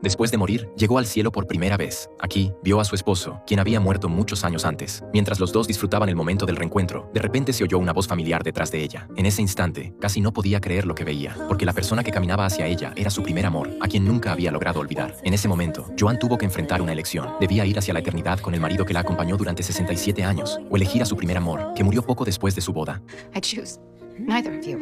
Después de morir, llegó al cielo por primera vez. Aquí, vio a su esposo, quien había muerto muchos años antes. Mientras los dos disfrutaban el momento del reencuentro, de repente se oyó una voz familiar detrás de ella. En ese instante, casi no podía creer lo que veía, porque la persona que caminaba hacia ella era su primer amor, a quien nunca había logrado olvidar. En ese momento, Joan tuvo que enfrentar una elección. Debía ir hacia la eternidad con el marido que la acompañó durante 67 años, o elegir a su primer amor, que murió poco después de su boda. I choose neither of you.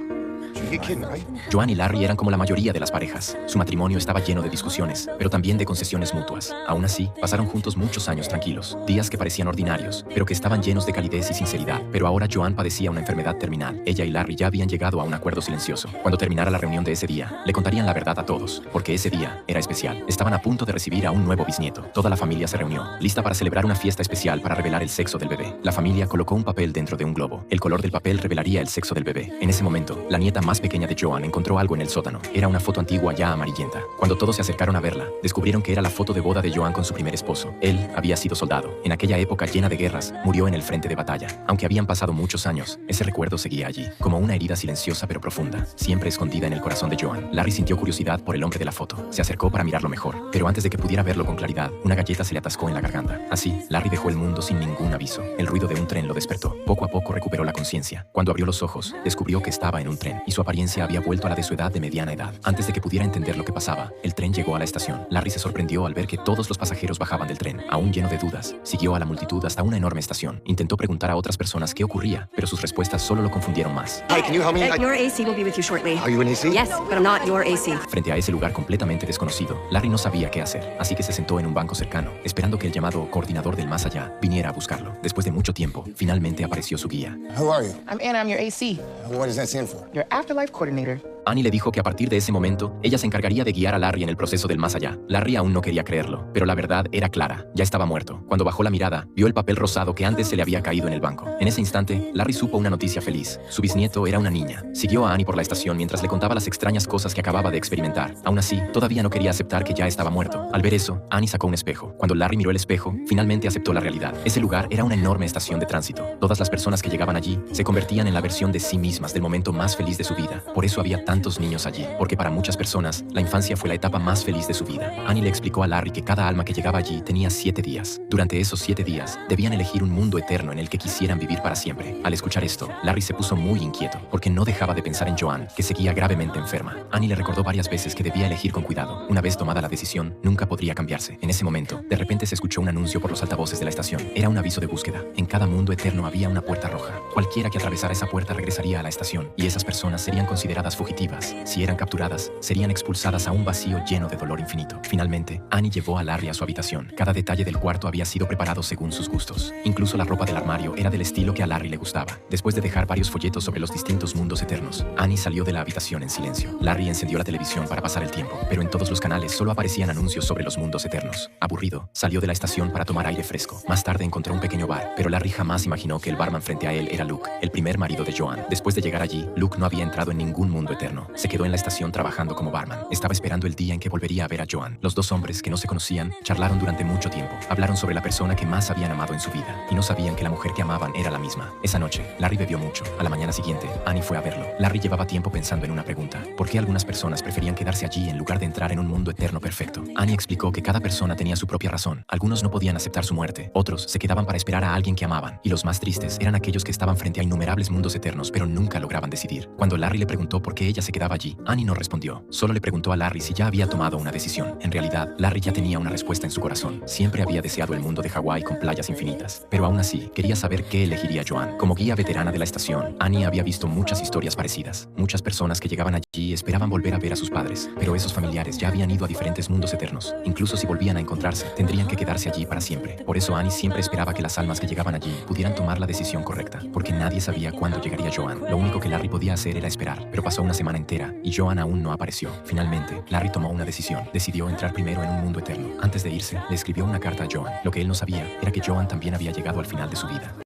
Joan y Larry eran como la mayoría de las parejas. Su matrimonio estaba lleno de discusiones, pero también de concesiones mutuas. Aún así, pasaron juntos muchos años tranquilos, días que parecían ordinarios, pero que estaban llenos de calidez y sinceridad. Pero ahora Joan padecía una enfermedad terminal. Ella y Larry ya habían llegado a un acuerdo silencioso. Cuando terminara la reunión de ese día, le contarían la verdad a todos, porque ese día era especial. Estaban a punto de recibir a un nuevo bisnieto. Toda la familia se reunió, lista para celebrar una fiesta especial para revelar el sexo del bebé. La familia colocó un papel dentro de un globo. El color del papel revelaría el sexo del bebé. En ese momento, la nieta más pequeña de Joan encontró algo en el sótano. Era una foto antigua ya amarillenta. Cuando todos se acercaron a verla, descubrieron que era la foto de boda de Joan con su primer esposo. Él había sido soldado. En aquella época llena de guerras, murió en el frente de batalla. Aunque habían pasado muchos años, ese recuerdo seguía allí, como una herida silenciosa pero profunda, siempre escondida en el corazón de Joan. Larry sintió curiosidad por el hombre de la foto. Se acercó para mirarlo mejor, pero antes de que pudiera verlo con claridad, una galleta se le atascó en la garganta. Así, Larry dejó el mundo sin ningún aviso. El ruido de un tren lo despertó. Poco a poco recuperó la conciencia. Cuando abrió los ojos, descubrió que estaba en un tren, y su apariencia había vuelto a la de su edad de mediana edad. Antes de que pudiera entender lo que pasaba, el tren llegó a la estación. Larry se sorprendió al ver que todos los pasajeros bajaban del tren. Aún lleno de dudas, siguió a la multitud hasta una enorme estación. Intentó preguntar a otras personas qué ocurría, pero sus respuestas solo lo confundieron más. Hi, can you help me? Your AC will be with you shortly. Are you an AC? Yes, but I'm not your AC. Frente a ese lugar completamente desconocido, Larry no sabía qué hacer, así que se sentó en un banco cercano, esperando que el llamado coordinador del más allá viniera a buscarlo. Después de mucho tiempo, finalmente apareció su guía. Who are you? I'm Anna, I'm your AC, What does that stand for? your afterlife coordinator. Annie le dijo que a partir de ese momento, ella se encargaría de guiar a Larry en el proceso del más allá. Larry aún no quería creerlo, pero la verdad era clara, ya estaba muerto. Cuando bajó la mirada, vio el papel rosado que antes se le había caído en el banco. En ese instante, Larry supo una noticia feliz. Su bisnieto era una niña. Siguió a Annie por la estación mientras le contaba las extrañas cosas que acababa de experimentar. Aún así, todavía no quería aceptar que ya estaba muerto. Al ver eso, Annie sacó un espejo. Cuando Larry miró el espejo, finalmente aceptó la realidad. Ese lugar era una enorme estación de tránsito. Todas las personas que llegaban allí se convertían en la versión de sí mismas del momento más feliz de su vida. Por eso había tantos niños allí. Porque para muchas personas, la infancia fue la etapa más feliz de su vida. Annie le explicó a Larry que cada alma que llegaba allí tenía 7 días. Durante esos 7 días, debían elegir un mundo eterno en el que quisieran vivir para siempre. Al escuchar esto, Larry se puso muy inquieto, porque no dejaba de pensar en Joan, que seguía gravemente enferma. Annie le recordó varias veces que debía elegir con cuidado. Una vez tomada la decisión, nunca podría cambiarse. En ese momento, de repente se escuchó un anuncio por los altavoces de la estación. Era un aviso de búsqueda. En cada mundo eterno había una puerta roja. Cualquiera que atravesara esa puerta regresaría a la estación, y esas personas serían consideradas fugitivas. Si eran capturadas, serían expulsadas a un vacío lleno de dolor infinito. Finalmente, Annie llevó a Larry a su habitación. Cada detalle del cuarto había sido preparado según sus gustos. Incluso la ropa del armario era del estilo que a Larry le gustaba. Después de dejar varios folletos sobre los distintos mundos eternos, Annie salió de la habitación en silencio. Larry encendió la televisión para pasar el tiempo, pero en todos los canales solo aparecían anuncios sobre los mundos eternos. Aburrido, salió de la estación para tomar aire fresco. Más tarde encontró un pequeño bar, pero Larry jamás imaginó que el barman frente a él era Luke, el primer marido de Joan. Después de llegar allí, Luke no había entrado en ningún mundo eterno. Se quedó en la estación trabajando como barman. Estaba esperando el día en que volvería a ver a Joan. Los dos hombres, que no se conocían, charlaron durante mucho tiempo. Hablaron sobre la persona que más habían amado en su vida, y no sabían que la mujer que amaban era la misma. Esa noche, Larry bebió mucho. A la mañana siguiente, Annie fue a verlo. Larry llevaba tiempo pensando en una pregunta: ¿por qué algunas personas preferían quedarse allí en lugar de entrar en un mundo eterno perfecto? Annie explicó que cada persona tenía su propia razón. Algunos no podían aceptar su muerte, otros se quedaban para esperar a alguien que amaban, y los más tristes eran aquellos que estaban frente a innumerables mundos eternos pero nunca lograban decidir. Cuando Larry le preguntó por qué ella se quedaba allí, Annie no respondió. Solo le preguntó a Larry si ya había tomado una decisión. En realidad, Larry ya tenía una respuesta en su corazón. Siempre había deseado el mundo de Hawái con playas infinitas, pero aún así quería saber qué elegiría Joan. Como guía veterana de la estación, Annie había visto muchas historias parecidas. Muchas personas que llegaban allí esperaban volver a ver a sus padres, pero esos familiares ya habían ido a diferentes mundos eternos. Incluso si volvían a encontrarse, tendrían que quedarse allí para siempre. Por eso Annie siempre esperaba que las almas que llegaban allí pudieran tomar la decisión correcta, porque nadie sabía cuándo llegaría Joan. Lo único que Larry podía hacer era esperar, pero pasó una semana entera y Joan aún no apareció. Finalmente, Larry tomó una decisión. Decidió entrar primero en un mundo eterno. Antes de irse, le escribió una carta a Joan. Lo que él no sabía era que Joan también había llegado al final de su vida.